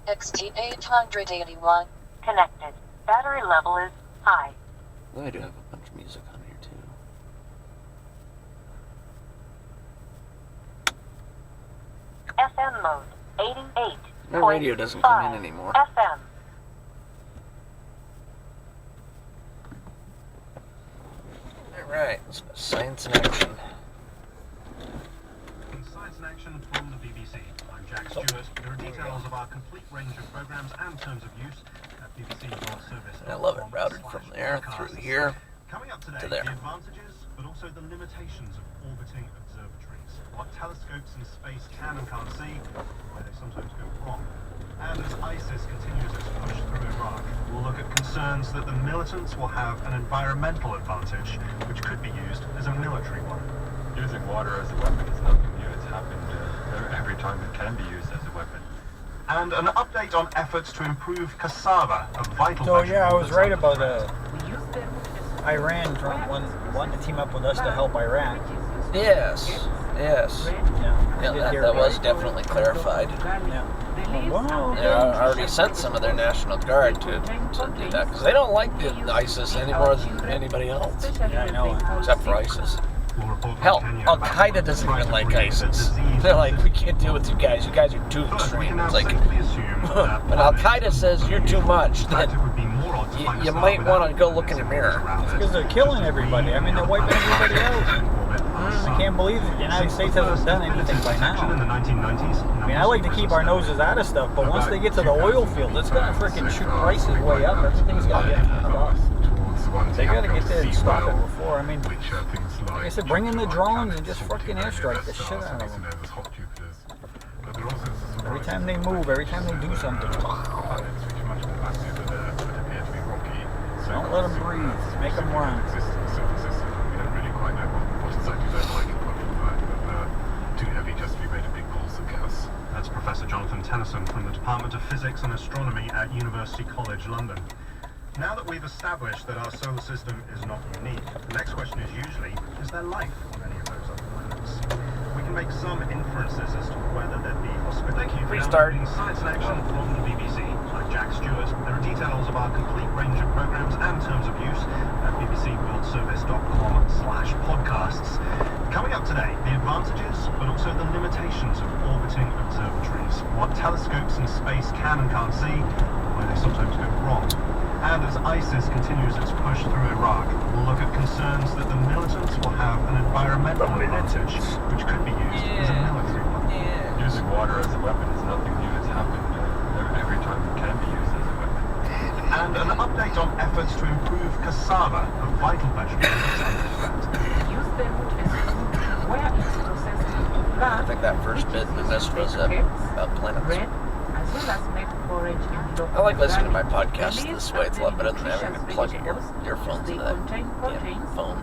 XT881. Connected. Battery level is high. I do have a bunch of music on here too. FM mode 88. My radio doesn't come in anymore. FM. Alright, science in action. Science in action from the BBC. I'm Jack Stewart. There are details of our complete range of programs and terms of use at BBC World Service. I love it routed from there through here Coming up today, to there. the advantages, but also the limitations of orbiting observatories. What telescopes in space can and can't see, where they sometimes go wrong. And as ISIS continues its push through Iraq, we'll look at concerns that the militants will have an environmental advantage, which could be used as a military one. Using water as a weapon is nothing new. It's happened every time it can be used as a weapon. And an update on efforts to improve cassava, a vital So yeah, I vegetable was that's right under about threat. Iran wanting to team up with us to help Iran. Yes, yes. Yeah, Yeah, that was definitely clarified. Yeah. Wow. They already sent some of their National Guard to do that, because they don't like the ISIS any more than anybody else, Yeah, I know. except for ISIS. We'll report from Hell, Kenya Al about Qaeda the doesn't try even to like breed a ISIS. disease They're like, we can't deal with you guys. You guys are too First, we extreme. can now It's like, safely assume that when Al planets- Qaeda says you're too much, In fact, then it would be more odd to find a you star might without want to go look in the mirror. planets around Because they're it. killing everybody. I mean, they're wiping everybody out. I can't believe the United States hasn't done anything by In now. the 1990s, I mean, I like to keep our noses out of stuff, but once they get to the oil field, it's gonna freaking shoot prices way up. Everything's gonna get tough. They gotta get there and stop it before. I mean, like I said, bring in the drones and just fucking airstrike the shit out of them. Every time they move, every time they do something, don't let them breathe. Make them run. That's Professor Jonathan Tennyson from the Department of Physics and Astronomy at University College London. Now that we've established that our solar system is not unique, the next question is usually, is there life on any of those other planets? We can make some inferences as to whether there'd be hospitable. Thank you for Restart. downloading Science in Action from the BBC. I'm Jack Stewart. There are details of our complete range of programs and terms of use at bbcworldservice.com/podcasts. Coming up today, the advantages, but also the limitations of orbiting observatories. What telescopes in space can and can't see, where they sometimes go wrong. And as ISIS continues its push through Iraq, we'll look at concerns that the militants will have an environmental advantage, which could be used as a military one. Using water as a weapon is nothing new. It's happened every time it can be used as a weapon. And an update on efforts to improve cassava, a vital vegetable that's under threat. I think that first bit we missed was about planets. I like listening to my podcast this way. It's a lot better than having to plug in your earphones into that damn phone.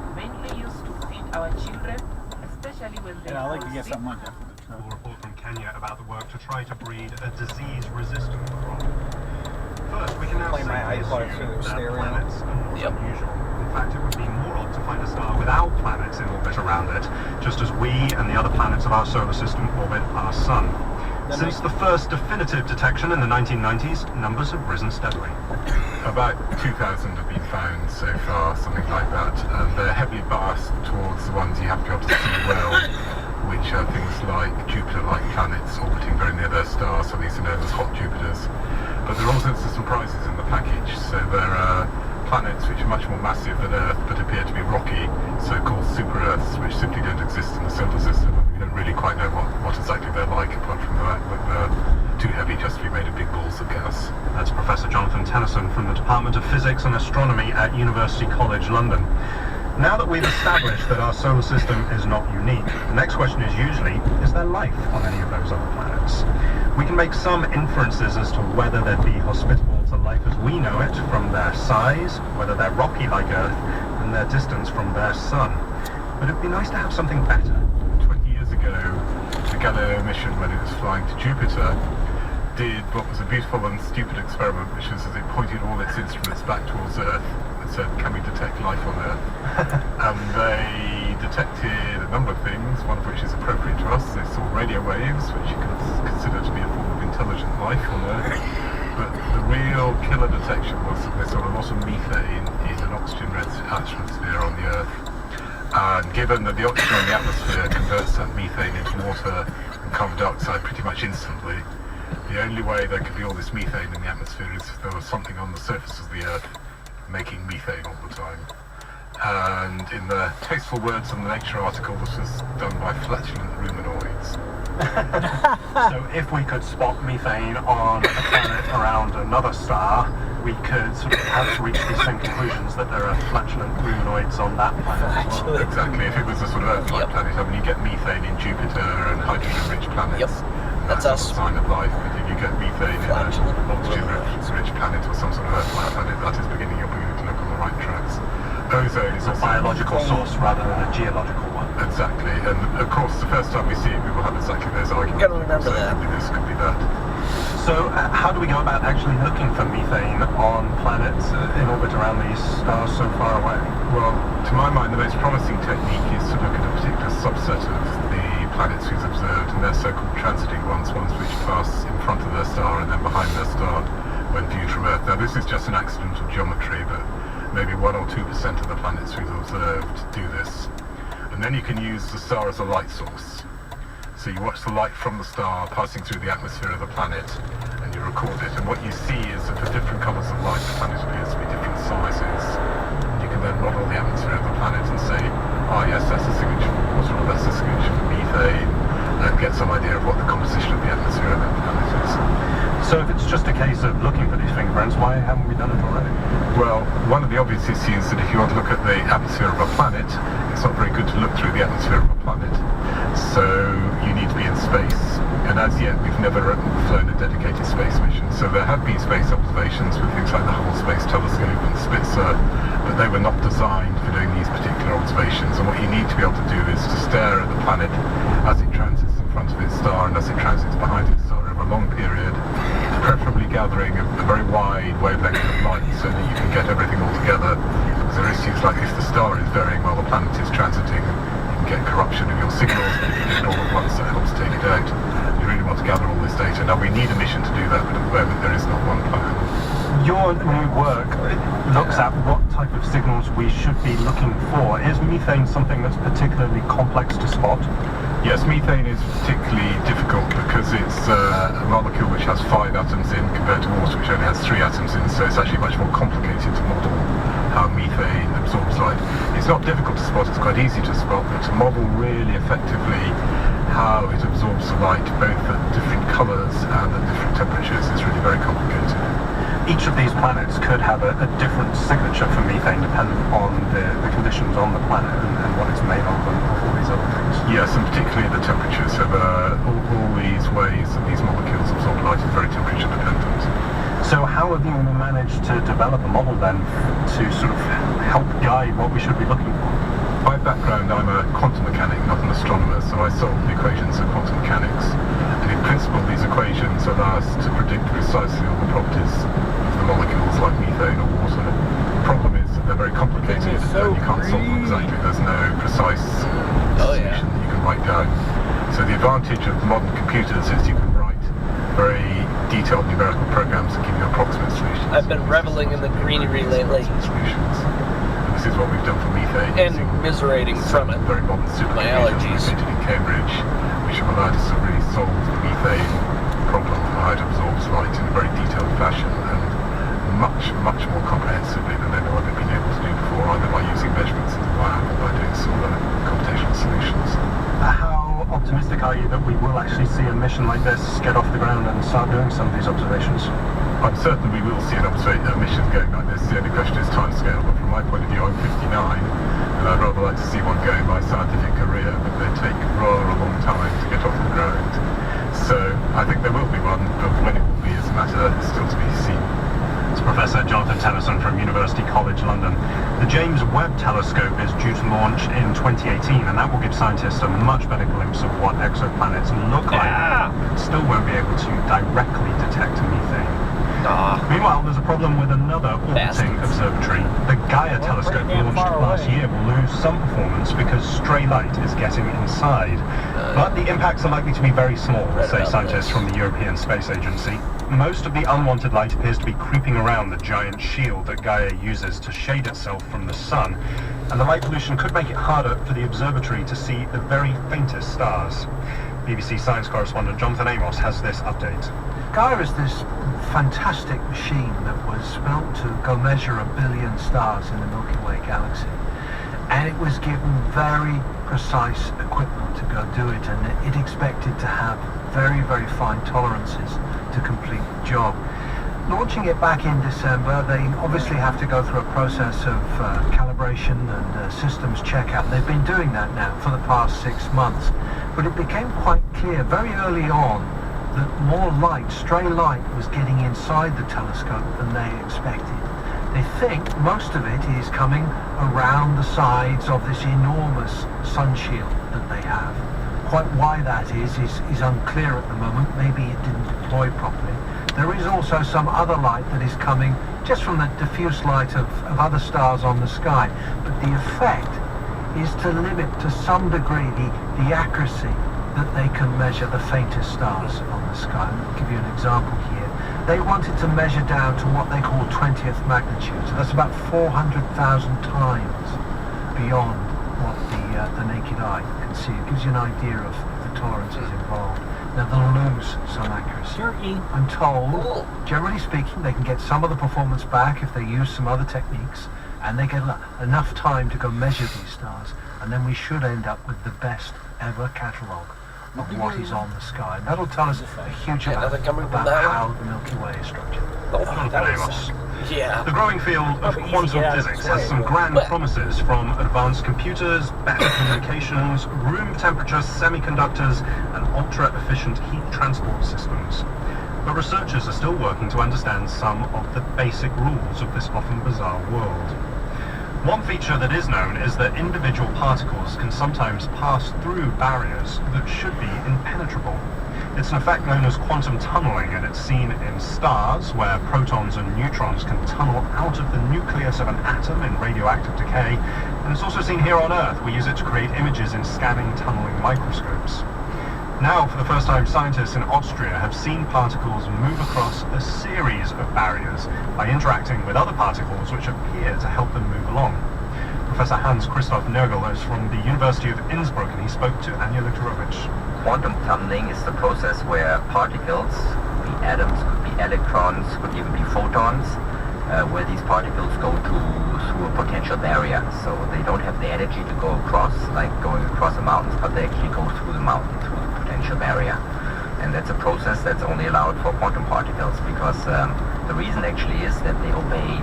Yeah, I like to get something like that for the We'll truck. report from Kenya about the work to try to breed a disease-resistant crop. First, we can now Play my safely iPod assume through the that stereo. planets are not Yep. unusual. In fact, it would be more odd to find a star without planets in orbit around it, just as we and the other planets of our solar system orbit our sun. Since the first definitive detection in the 1990s, numbers have risen steadily. About 2,000 have been found so far, something like that. They're heavily biased towards the ones you have to be able to see well, which are things like Jupiter-like planets orbiting very near their stars, so these are known as hot Jupiters. But there are also some surprises in the package. So there are planets which are much more massive than Earth but appear to be rocky, so-called super-Earths, which simply don't exist in the solar system. We don't really quite know what exactly they're like, apart from the fact that they're too heavy just to be made of big balls of gas. That's Professor Jonathan Tennyson from the Department of Physics and Astronomy at University College London. Now that we've established that our solar system is not unique, the next question is usually, is there life on any of those other planets? We can make some inferences as to whether they'd be hospitable to life as we know it from their size, whether they're rocky like Earth, and their distance from their sun. But it'd be nice to have something better. 20 years ago, the Galileo mission, when it was flying to Jupiter, did what was a beautiful and stupid experiment, which was that it pointed all its instruments back towards Earth and said, can we detect life on Earth? And they detected a number of things, one of which is appropriate to us. They saw radio waves, which you can consider to be a form of intelligent life on Earth. But the real killer detection was that they saw a lot of methane in an oxygen-rich atmosphere on the Earth. And given that the oxygen in the atmosphere converts that methane into water and carbon dioxide pretty much instantly, the only way there could be all this methane in the atmosphere is if there was something on the surface of the Earth making methane all the time. And in the tasteful words of the Nature article, this was done by flatulent ruminoids. So if we could spot methane on a planet around another star, we could sort of have to reach these same conclusions that there are flatulent ruminoids on that planet as well. Exactly, if it was a sort of Earth-like planet, I mean, you get methane in Jupiter and hydrogen-rich planets. Yep. That's us. a sign of life. But if you get methane in an oxygen-rich planet or some sort of Earth-like planet, that is beginning you're beginning to look on the right tracks. Ozone is It's a biological source rather than a geological one. Exactly, and of course the first time we see it we will have exactly those arguments. You gotta remember so that. Could be this, could be that. So how do we go about actually looking for methane on planets in orbit around these stars so far away? Well, to my mind the most promising technique is to look at a particular subset of the planets we've observed, and they're so-called transiting ones which pass in front of their star and then behind their star when viewed from Earth. Now this is just an accident of geometry, but maybe 1 or 2% of the planets we've observed do this. And then you can use the star as a light source. So you watch the light from the star passing through the atmosphere of the planet and you record it. And what you see is that for different colours of light, the planet appears to be different sizes. And you can then model the atmosphere of the planet and say, yes, that's a signature for water, or that's a signature for methane, and get some idea of what the composition of the atmosphere of that planet is. So if it's just a case of looking for these fingerprints, why haven't we done it already? Well, one of the obvious issues is that if you want to look at the atmosphere of a planet, it's not very good to look through the atmosphere of a planet. So you need to be in space. And as yet, we've never flown a dedicated space mission. So there have been space observations with things like the Hubble Space Telescope and Spitzer, but they were not designed for doing these particular observations. And what you need to be able to do is to stare at the planet as it transits in front of its star and as it transits behind its star over a long period, preferably gathering a very wide wavelength of light so that you can get everything all together. Because there are issues like if the star is varying while the planet is transiting, you can get corruption of your signals, but if you do it all at once, that helps take it out. You really want to gather all this data. Now we need a mission to do that, but at the moment there is not one plan. Your new work looks at what type of signals we should be looking for. Is methane something that's particularly complex to spot? Yes, methane is particularly difficult because it's a molecule which has 5 atoms in compared to water which only has 3 atoms in, so it's actually much more complicated to model how methane absorbs light. It's not difficult to spot, it's quite easy to spot, but to model really effectively how it absorbs the light both at different colours and at different temperatures is really very complicated. Each of these planets could have a different signature for methane dependent on the conditions on the planet and what it's made of and all these other things. Yes, and particularly the temperatures. So all these ways that these molecules absorb light is very temperature dependent. So how have you managed to develop a model then to sort of help guide what we should be looking for? By background, I'm a quantum mechanic, not an astronomer, so I solve the equations of quantum mechanics. And in principle, these equations allow us to predict precisely all the properties of the molecules like methane or water. The problem is that they're very complicated and you can't solve them exactly. There's no precise solution that you can write down. So the advantage of modern computers is you can write very detailed numerical programs that give you approximate solutions. I've been reveling in the greenery lately. Solutions. This is what we've done for methane. And commiserating from it. Very modern My allergies. invented in Cambridge, which have allowed us to really solve the methane problem for how it absorbs light in a very detailed fashion and much, much more comprehensively than anyone had been able to do before, either by using measurements in the lab or by doing some computational solutions. How optimistic are you that we will actually see a mission like this get off the ground and start doing some of these observations? I'm certain we will see a mission going like this. The only question is timescale, but from my point of view, I'm 59, and I'd rather like to see one go in my scientific career, but they take rather a long time to get off the ground. So I think there will be one, but when it will be is a matter still to be seen. It's Professor Jonathan Tennyson from University College London. The James Webb Telescope is due to launch in 2018, and that will give scientists a much better glimpse of what exoplanets look like. Still won't be able to directly detect methane. Meanwhile, there's a problem with another orbiting observatory. The Gaia telescope launched last year will lose some performance because stray light is getting inside. But the impacts are likely to be very small, say scientists from the European Space Agency. Most of the unwanted light appears to be creeping around the giant shield that Gaia uses to shade itself from the sun, and the light pollution could make it harder for the observatory to see the very faintest stars. BBC Science correspondent Jonathan Amos has this update. Gaia is this fantastic machine that was built to go measure 1 billion stars in the Milky Way galaxy. And it was given very precise equipment to go do it, and it expected to have very, very fine tolerances to complete the job. Launching it back in December, they obviously have to go through a process of calibration and systems checkout. They've been doing that now for the past 6 months. But it became quite clear very early on that more light, stray light, was getting inside the telescope than they expected. They think most of it is coming around the sides of this enormous sun shield that they have. Quite why that is unclear at the moment. Maybe it didn't deploy properly. There is also some other light that is coming just from the diffuse light of other stars on the sky. But the effect is to limit to some degree the accuracy that they can measure the faintest stars on the sky. I'll give you an example here. They wanted to measure down to what they call 20th magnitude. So that's about 400,000 times beyond what the naked eye can see. It gives you an idea of the tolerances involved. Now they'll lose some accuracy. I'm told, generally speaking, they can get some of the performance back if they use some other techniques, and they get enough time to go measure these stars, and then we should end up with the best ever catalogue of what is on the sky. And that'll tell us a huge amount about how the Milky Way is structured. The growing field of quantum physics has some grand promises, from advanced computers, better communications, room temperature semiconductors, and ultra-efficient heat transport systems. But researchers are still working to understand some of the basic rules of this often bizarre world. One feature that is known is that individual particles can sometimes pass through barriers that should be impenetrable. It's an effect known as quantum tunneling, and it's seen in stars, where protons and neutrons can tunnel out of the nucleus of an atom in radioactive decay, and it's also seen here on Earth. We use it to create images in scanning tunneling microscopes. Now, for the first time, scientists in Austria have seen particles move across a series of barriers by interacting with other particles which appear to help them move along. Professor Hans-Christoph Nörgel is from the University of Innsbruck, and he spoke to Anja Literovich. Quantum tunneling is the process where particles, could be atoms, could be electrons, could even be photons, where these particles go through a potential barrier. So they don't have the energy to go across, like going across the mountains, but they actually go through the mountain, through the potential barrier. And that's a process that's only allowed for quantum particles, because the reason actually is that they obey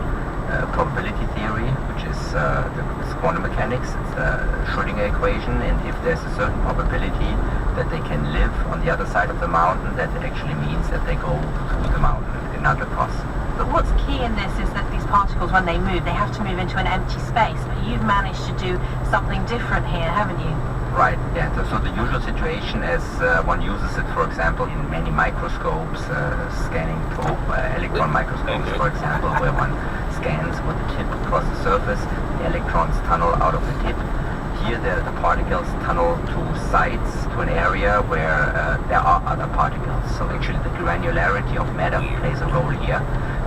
probability theory, which is it's quantum mechanics. It's the Schrödinger equation, and if there's a certain probability that they can live on the other side of the mountain, that actually means that they go through the mountain and not across. But what's key in this is that these particles, when they move, they have to move into an empty space. But you've managed to do something different here, haven't you? Right, yeah. So the usual situation, as one uses it, for example, in many microscopes, scanning probe, electron microscopes, for example, where one scans with the tip across the surface, the electrons tunnel out of the tip. Here the particles tunnel to sites, to an area where there are other particles. So actually the granularity of matter plays a role here.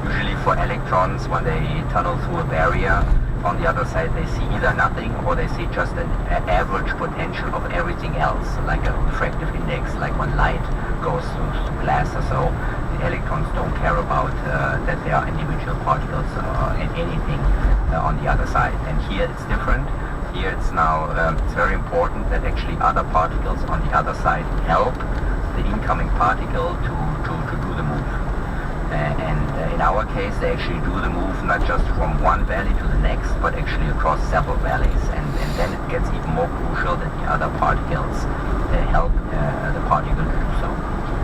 Usually for electrons, when they tunnel through a barrier, on the other side they see either nothing, or they see just an average potential of everything else, like a refractive index, like when light goes through glass or so. The electrons don't care about that there are individual particles and anything on the other side. And here it's different. Here it's now it's very important that actually other particles on the other side help the incoming particle to do the move. And in our case, they actually do the move not just from one valley to the next, but actually across several valleys. And then it gets even more crucial that the other particles help the particle to do so.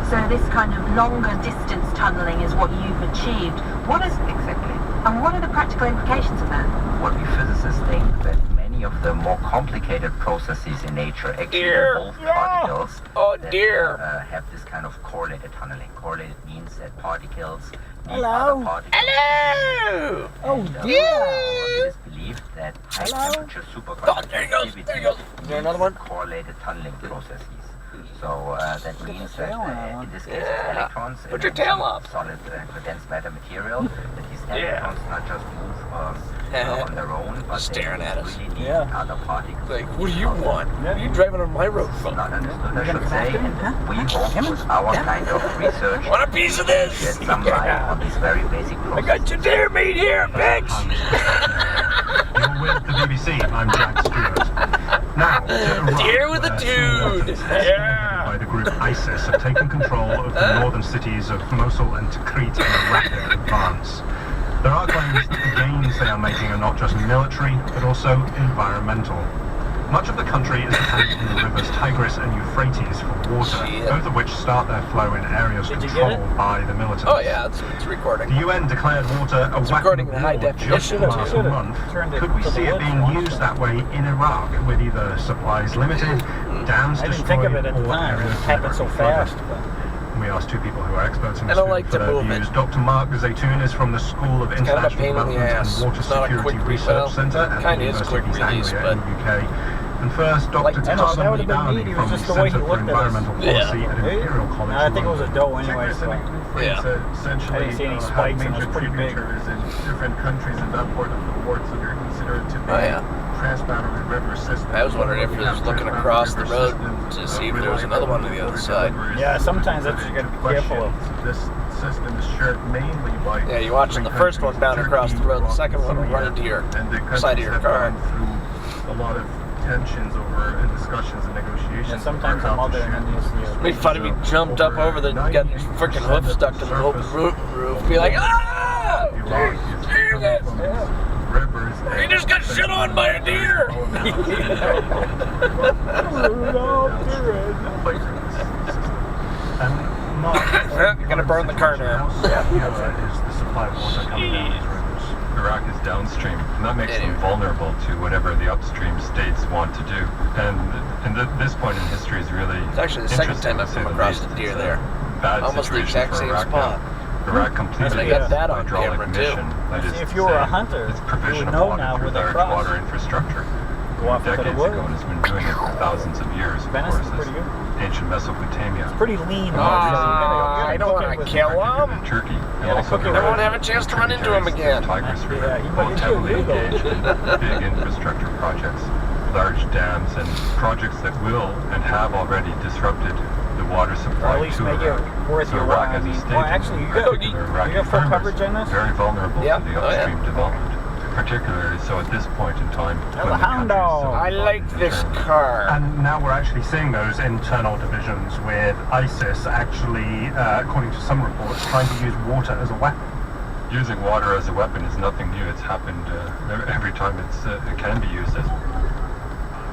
So this kind of longer distance tunneling is what you've achieved. What is exactly? And what are the practical implications of that? What we physicists think that many of the more complicated processes in nature actually involve particles that have this kind of correlated tunneling. Correlated means that particles Hello. Hello! Oh, It dear. is believed that high Hello? temperature Oh, superconducting there he goes. There he goes. Is there another one? correlated tunneling processes. So that means that tail on. in this case Yeah. electrons Put in your tail some up. solid condensed matter material, that these Yeah. electrons not just move on their own, but Staring they at us. really need Yeah. other particles. Like, what do you want? Yeah. You driving on my road It's phone? not understood, I You're should gonna say, come and after him? we hope with our kind of research Want a piece of this? shed some light on these very basic I processes. got your deer meat here, bitch! You're with the BBC. I'm Jack Stewart. Now, to Iraq, Deer with a where dude. Sunnis Yeah. by the group ISIS have taken control of the northern cities of Mosul and Tikrit in a rapid advance. There are claims that the gains they are making are not just military, but also environmental. Much of the country is dependent on the rivers Tigris and Euphrates for water, Shit. both of which start their flow in areas Did you get controlled by the militants. Oh, yeah, it's recording. The UN declared water a It's weapon recording of in high war definition. just last Should've month. turned it Could we to the see it woods being once. used that way in Iraq, with either supplies limited, dams I didn't destroyed, think of it at the or time. It areas happened so never flooded? fast. But We asked two people who are experts in I this don't field like for to their move it. views. Dr. Mark Zaytoun is from the School of It's kind of a International pain in the Development ass. and Water It's not a Security quick Research resale. Centre at the Kinda is University of quick East release, Anglia in the UK. And first, Dr. Like, I know, that Tassom would've been neat. Lidani It from was the just the way he Centre for looked at us. Environmental Yeah. Policy at Imperial College I think it was a London. doe anyway. So. Yeah. Essentially, I didn't see any have spikes, and it was major pretty big. tributaries in different countries in that part of the world, so they're considered to be Oh, yeah. transboundary river systems. I was wondering if he was looking across the road to see if there was another one on the other side. Yeah, sometimes that's what you gotta be careful of. This system is shared mainly by. Yeah, you're watching the first one down across the road, the second one will run into your side of your car. Through a lot of tensions over and discussions and negotiations. Yeah, sometimes I'm out there and then It'd be funny if he jumped up over the got his freaking hoof stuck to the roof. Be like, ah! Jesus! Rivers. He just got shit on by a deer! And Mark, Gonna burn the car now. Is the supply of water coming down these rivers? Iraq is downstream, and that makes them vulnerable to whatever the upstream states want to do. And this point in history is really It's actually the second time I've interesting, come to say across the a least. deer It's there. bad Almost the situation exact for same Iraq spot. now. Iraq completed And I got its that on hydraulic camera, too. mission. That is See, if to you were a say, hunter, its you provision would of know water now through where they large cross. water infrastructure. Go off into the Decades woods. ago, and it's been doing it for thousands of years. Of Venice course, is pretty this good. ancient Mesopotamia. Pretty lean. I don't want to kill him. In Turkey, and Yeah, also cook it I right. won't have a chance to run into him again. Tigris River, Yeah, he both might heavily kill you, though. engaged in big infrastructure projects, large dams, and projects that will and have already disrupted the water Or supply at least to make it Iraq. worth So your Iraq while. I as a mean, state, well, actually, you in got particular Iraqi full farmers, coverage on this? very vulnerable Yeah. to the Oh, yeah. upstream development, particularly so at this point in time. That's when a the hound country is dog. so I like divided in this terms of car. And now we're actually seeing those internal divisions with ISIS actually, according to some reports, trying to use water as a weapon. Using water as a weapon is nothing new. It's happened every time it can be used as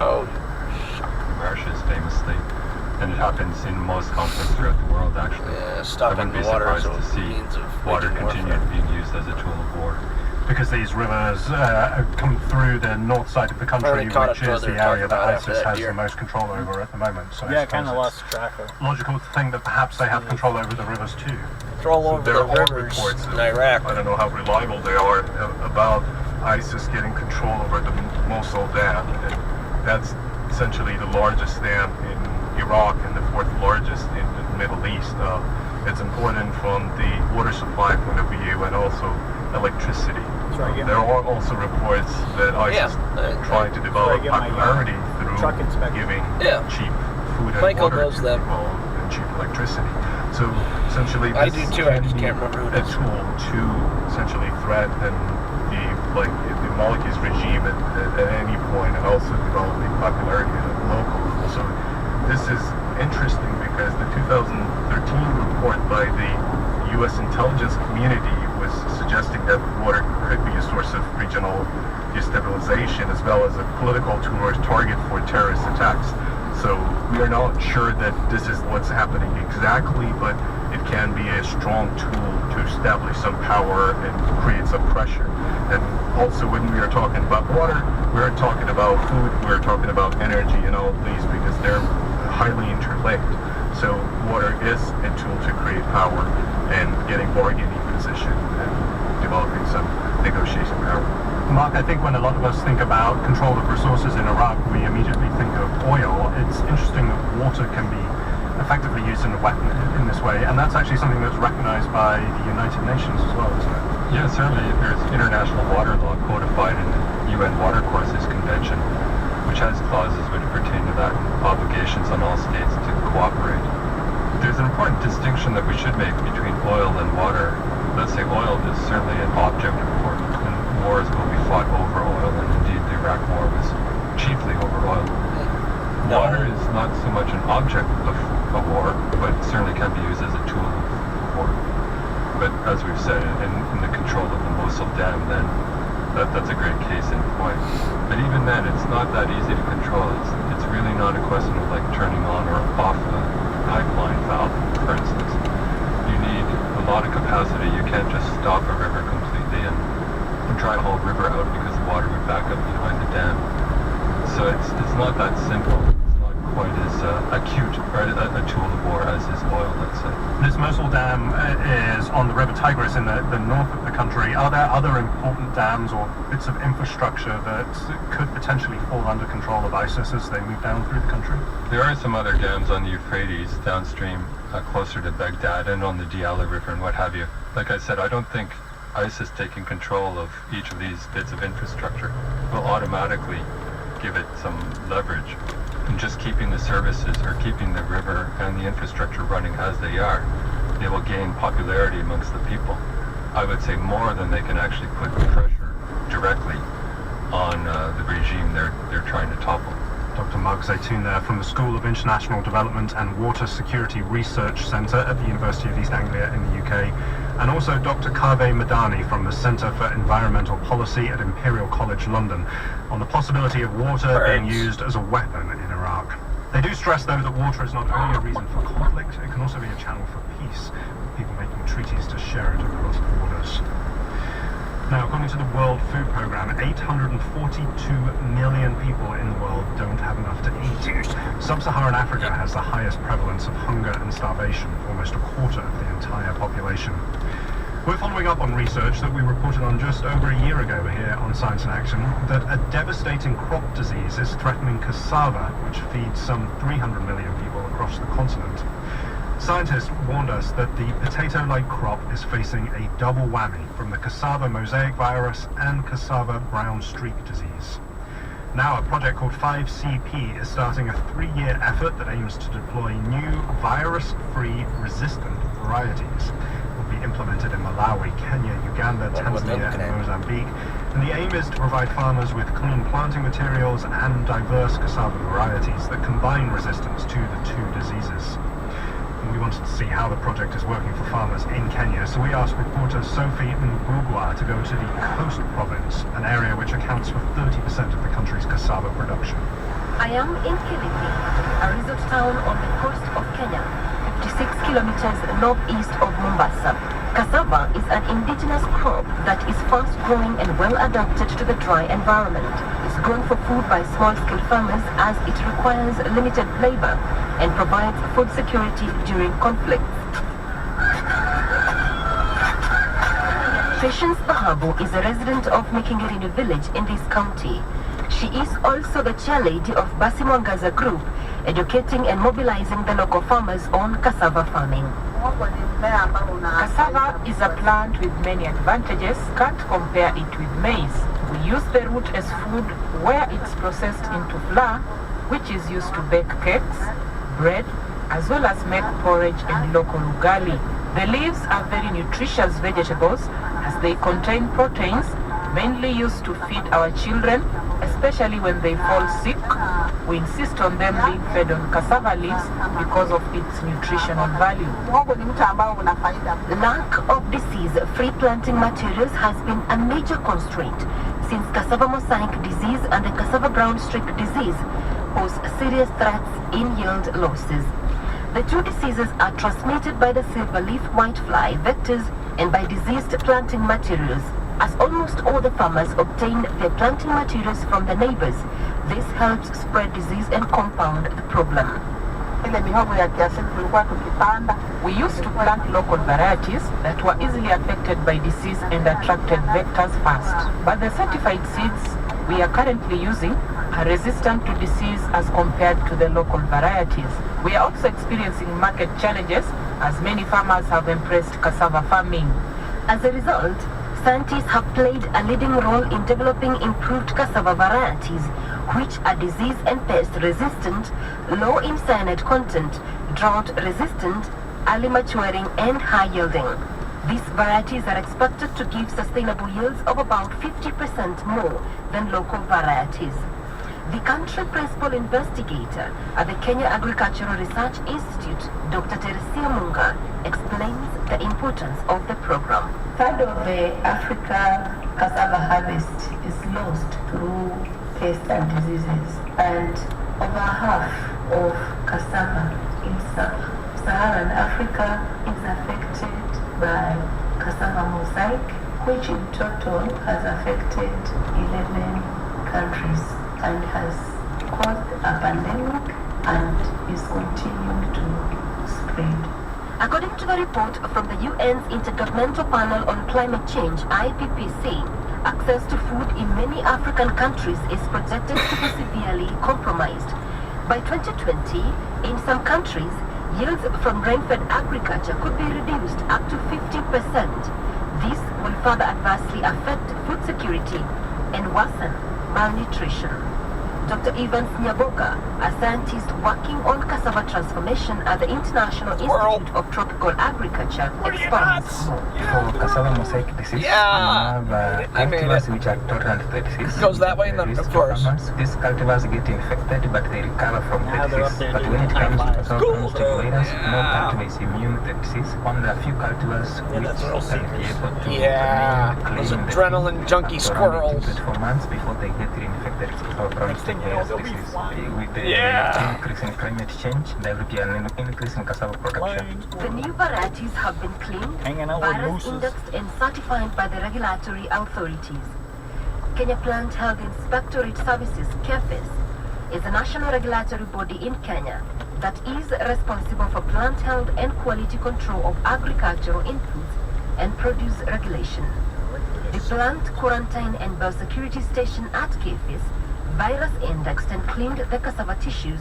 Oh, marshes famously, and it happens in most conflicts throughout the world actually. yeah, I stopping wouldn't the be water surprised is to a see means of water waging continue warfare. being used as a tool of war. Because these rivers are coming through the north side of the country, Already caught which up to is what they the were area talking that about after ISIS that has deer. the most control over at the moment. So Yeah, I suppose kind of it's lost track of. logical to think that perhaps they have control over the rivers too. Control over There the are rivers reports in Iraq. I don't know how reliable they are about ISIS getting control over the Mosul Dam, and that's essentially the largest dam in Iraq and the fourth largest in the Middle East. It's important from the water supply point of view and also electricity. That's right, yeah. There are also reports that ISIS trying to develop get my, popularity through truck inspected. giving Yeah. cheap food and Michael water knows to them. people and cheap electricity. So essentially, I this do too, I can just be can't remember who a it is. tool to essentially threaten the Maliki's regime at any point, and also developing popularity at a local level. So this is interesting because the 2013 report by the U.S. intelligence community was suggesting that water could be a source of regional destabilization as well as a political tool or target for terrorist attacks. So we are not sure that this is what's happening exactly, but it can be a strong tool to establish some power and create some pressure. And also when we are talking about water, we're talking about food, we're talking about energy and all of these because they're highly interlinked. So water is a tool to create power and getting bargaining position and developing some negotiating power. Mark, I think when a lot of us think about control of resources in Iraq, we immediately think of oil. It's interesting that water can be effectively used in a weapon in this way, and that's actually something that's recognized by the United Nations as well, isn't it? Yeah, certainly there's international water law codified in the UN Watercourses Convention, which has clauses which pertain to that and obligations on all states to cooperate. There's an important distinction that we should make between oil and water. Let's say oil is certainly an object of war, and wars will be fought over oil, and indeed the Iraq War was chiefly over oil. Water is not so much an object of a war, but certainly can be used as a tool of war. But as we've said, in the control of the Mosul Dam, then that's a great case in point. But even then, it's not that easy to control. It's really not a question of like turning on or off a pipeline valve, for instance. You need a lot of capacity. You can't just stop a river completely and dry the whole river out because the water would back up behind the dam. So it's not that simple. It's not quite as acute or a tool of war as is oil, let's say. This Mosul Dam is on the River Tigris in the north of the country. Are there other important dams or bits of infrastructure that could potentially fall under control of ISIS as they move down through the country? There are some other dams on the Euphrates downstream, closer to Baghdad, and on the Diyala River and what have you. Like I said, I don't think ISIS taking control of each of these bits of infrastructure will automatically give it some leverage. And just keeping the services or keeping the river and the infrastructure running as they are, they will gain popularity amongst the people. I would say more than they can actually put pressure directly on the regime they're trying to topple. Dr. Mark Zaytoun there from the School of International Development and Water Security Research Centre at the University of East Anglia in the UK, and also Dr. Kaveh Madani from the Centre for Environmental Policy at Imperial College London on the possibility of water being used as a weapon in Iraq. They do stress, though, that water is not only a reason for conflict, it can also be a channel for peace, with people making treaties to share it across borders. Now, according to the World Food Programme, 842 million people in the world don't have enough to eat. Sub-Saharan Africa has the highest prevalence of hunger and starvation, almost a quarter of the entire population. We're following up on research that we reported on just over a year ago here on Science in Action, that a devastating crop disease is threatening cassava, which feeds some 300 million people across the continent. Scientists warned us that the potato-like crop is facing a double whammy from the cassava mosaic virus and cassava brown streak disease. Now, a project called 5CP is starting a 3-year effort that aims to deploy new virus-free resistant varieties. It will be implemented in Malawi, Kenya, Uganda, Tanzania, and Mozambique. And the aim is to provide farmers with clean planting materials and diverse cassava varieties that combine resistance to the two diseases. We wanted to see how the project is working for farmers in Kenya, so we asked reporter Sophie Mbugwa to go to the Coast Province, an area which accounts for 30% of the country's cassava production. I am in Kilifi, a resort town on the coast of Kenya, 56 kilometers northeast of Mombasa. Cassava is an indigenous crop that is fast-growing and well adapted to the dry environment. It's grown for food by small-scale farmers as it requires limited labor and provides food security during conflicts. Patience Bahabu is a resident of Mikingirini village in this county. She is also the chairlady of Basimwangaza Group, educating and mobilizing the local farmers on cassava farming. Cassava is a plant with many advantages. Can't compare it with maize. We use the root as food where it's processed into flour, which is used to bake cakes, bread, as well as make porridge and local ugali. The leaves are very nutritious vegetables as they contain proteins mainly used to feed our children, especially when they fall sick. We insist on them being fed on cassava leaves because of its nutritional value. Lack of disease-free planting materials has been a major constraint since cassava mosaic disease and the cassava brown streak disease pose serious threats in yield losses. The two diseases are transmitted by the silver leaf whitefly vectors and by diseased planting materials. As almost all the farmers obtain their planting materials from the neighbors, this helps spread disease and compound the problem. ile mihogo ya kiasili tulikuwa tukipanda. We used to plant local varieties that were easily affected by disease and attracted vectors fast. But the certified seeds we are currently using are resistant to disease as compared to the local varieties. We are also experiencing market challenges as many farmers have embraced cassava farming. As a result, scientists have played a leading role in developing improved cassava varieties, which are disease and pest resistant, low in cyanide content, drought resistant, early maturing, and high yielding. These varieties are expected to give sustainable yields of about 50% more than local varieties. The country principal investigator at the Kenya Agricultural Research Institute, Dr. Teresia Munga, explains the importance of the program. Third of the Africa cassava harvest is lost through pests and diseases, and over half of cassava in sub-Saharan Africa is affected by cassava mosaic, which in total has affected 11 countries and has caused a pandemic and is continuing to spread. According to the report from the UN's Intergovernmental Panel on Climate Change, IPCC, access to food in many African countries is projected to be severely compromised. By 2020, in some countries, yields from grain-fed agriculture could be reduced up to 50%. This will further adversely affect food security and worsen malnutrition. Dr. Evans Nyaboga, a scientist working on cassava transformation at the International Institute of Tropical Agriculture, expands more. For cassava mosaic disease, we have cultivars which are tolerant to the disease. Goes that way, then, of course. These cultivars get infected, but they recover from the disease. But when it comes to cassava chronistic virus, no cultivar is immune to the disease. Only a few cultivars which can be able to those adrenaline junkie squirrels. 24 months before they get reinfected with chronistic virus disease. With the increase in climate change, there will be an increase in cassava production. The new varieties have been cleaned, virus indexed and certified by the regulatory authorities. Kenya Plant Health Inspectorate Services, KEPHIS, is a national regulatory body in Kenya that is responsible for plant health and quality control of agricultural inputs and produce regulation. The plant quarantine and biosecurity station at KEPHIS virus indexed and cleaned the cassava tissues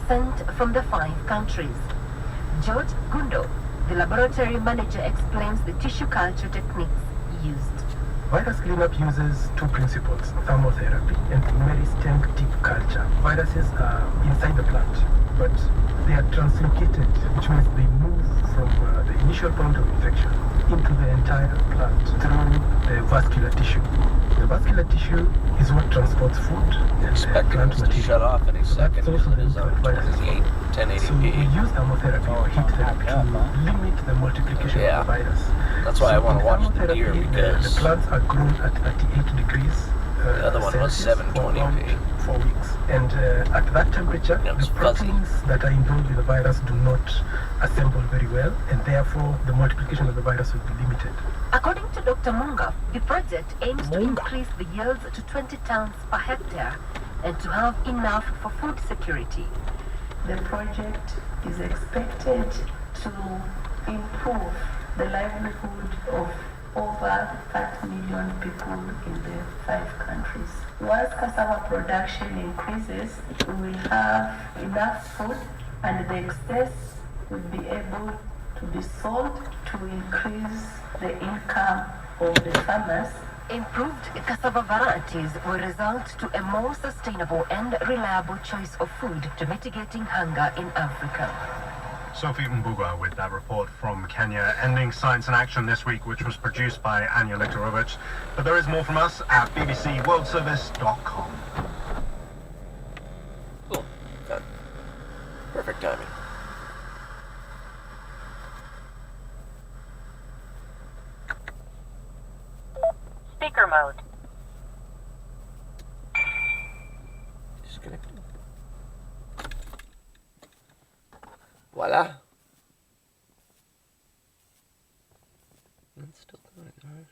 sent from the 5 countries. George Gundo, the laboratory manager, explains the tissue culture techniques used. Virus cleanup uses 2 principles, thermotherapy and meristem deep culture. Viruses are inside the plant, but they are translocated, which means they move from the initial point of infection into the entire plant through the vascular tissue. The vascular tissue is what transports food and plant material. To shut off any second. That's also the viruses. 1080p. So we use thermotherapy or heat therapy to limit the multiplication of the virus. That's why I want to watch the deer, because the plants are grown at 38 degrees. The other one was 720p. 4 weeks. And at that temperature, the proteins that are involved with the virus do not assemble very well, and therefore the multiplication of the virus will be limited. According to Dr. Munga, the project aims to increase the yields to 20 tons per hectare and to have enough for food security. The project is expected to improve the livelihood of over 30 million people in the 5 countries. Once cassava production increases, we will have enough food and the excess will be able to be sold to increase the income of the farmers. Improved cassava varieties will result to a more sustainable and reliable choice of food to mitigating hunger in Africa. Sophie Mbuga with that report from Kenya, ending Science in Action this week, which was produced by Anya Liktorovich. But there is more from us at bbcworldservice.com. Cool. Okay. Perfect timing. Speaker mode. Disconnected. Voila. That's still going. All right.